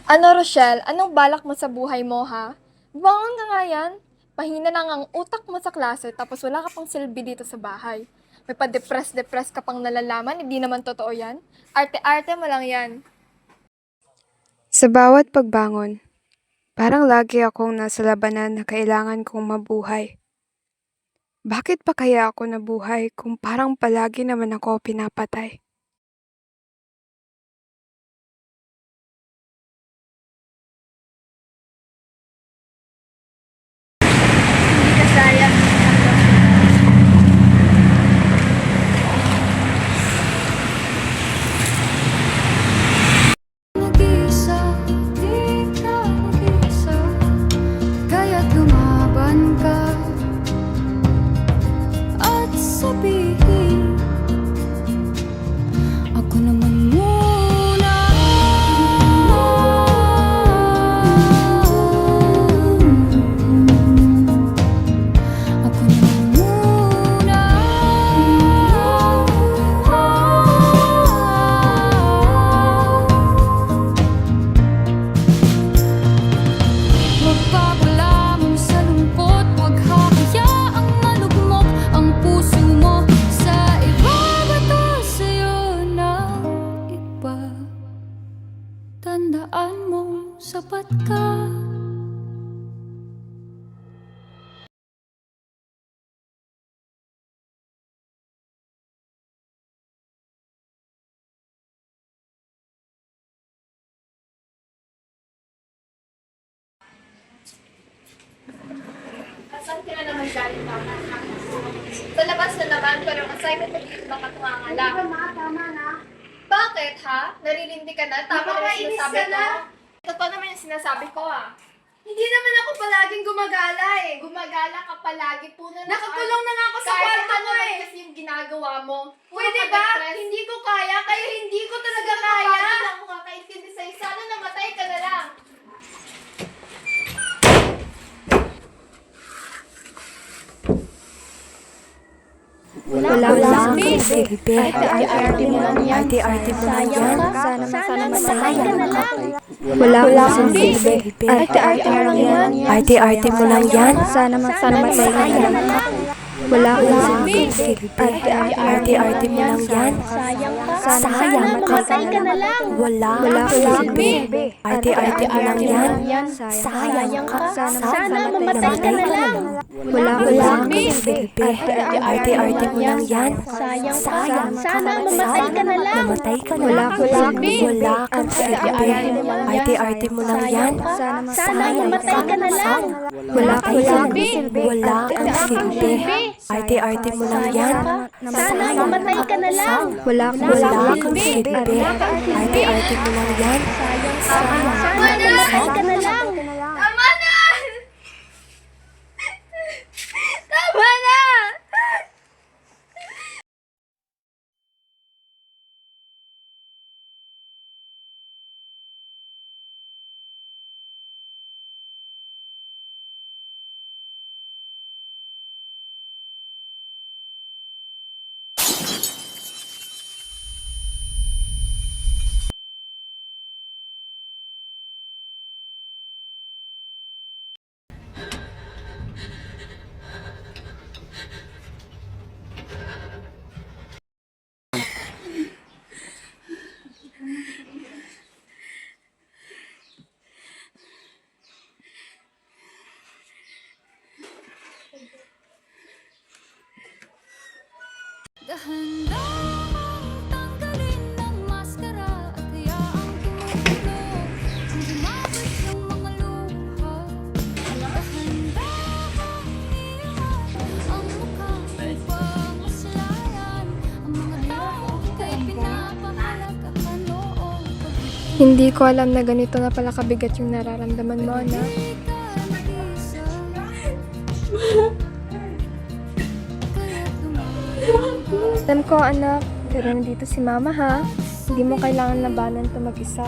Ano, Rochelle? Anong balak mo sa buhay mo, ha? Bumangon ka nga yan. Pahina lang ang utak mo sa klase tapos wala ka pang silbi dito sa bahay. May pa-depress ka pang nalalaman, hindi naman totoo yan. Arte-arte mo lang yan. Sa bawat pagbangon, parang lagi akong nasa labanan na kailangan kong mabuhay. Bakit pa kaya ako nabuhay kung parang palagi naman ako pinapatay? Nag-iisa, di ka nag-iisa, kaya't lumaban ka at sabihin, ako naman muna. Ako naman muna. Magpapalamon sa lungkot, huwag hahayaang malugmok ang puso mo sa iba. Bato sa'yo ng iba, tandaan mo sapat ka. Saan ka na naman galing pa? Sa labas na naman, pero ang assignment mo dito nakatungangala. Tama na. Bakit, ha? Naririndi ka na? Tama naman yung Nakakainis sinasabi ka ko. na. Totoo naman yung sinasabi ko, ah. Hindi naman ako palaging gumagala eh. Gumagala ka palagi, puno na Nakakulong na nga ako sa kahit kwarto ano ko naman eh. kasi yung ginagawa mo. Puro Pwede ka ba? depressed. Hindi ko kaya, kaya hindi ko talaga kaya. Bakit ako kakaintindi sa'yo? Sana namatay ka na lang. Wala silbi. Arte-arte mo lang yan. Arte-arte mo lang yan. Sana mamatay ka na lang. Wala silbi. Arte-arte mo lang yan. Arte-arte mo lang yan. Sana mamatay ka na lang. Wala silbi. Arte-arte mo lang yan. Sana mamatay ka na lang. Wala silbi. Arte-arte mo lang yan. Sayang ka. Sana mamatay ka na lang. Wala silbi. Arte-arte mo lang yan. Sayang ka. Sana mamatay ka na lang. Namatay ka na. Wala kang silbi. Arte-arte mo lang yan. Sana mamatay ka na lang. Wala kang silbi. Wala kang silbi. Arte-arte mo lang yan. Sana mamatay ka na lang. Wala kang silbi. Arte-arte mo lang yan. Sana mamatay ka na lang. Tama na! Tama na! Dahan-dahang tanggalin ang maskara at hayaang tumutulo kung gumabit ng mga luha. Dahan-dahang iiwan ang mukha upang maslayan ang mga taong ika'y pinapahalagahan. Oo, Hindi ko alam na ganito na pala kabigat yung nararamdaman mo, anak. di ka nag-isa, kaya't lumaban ka. Alam ko, anak, pero nandito si mama, ha? Hindi mo kailangan labanan to mag-isa.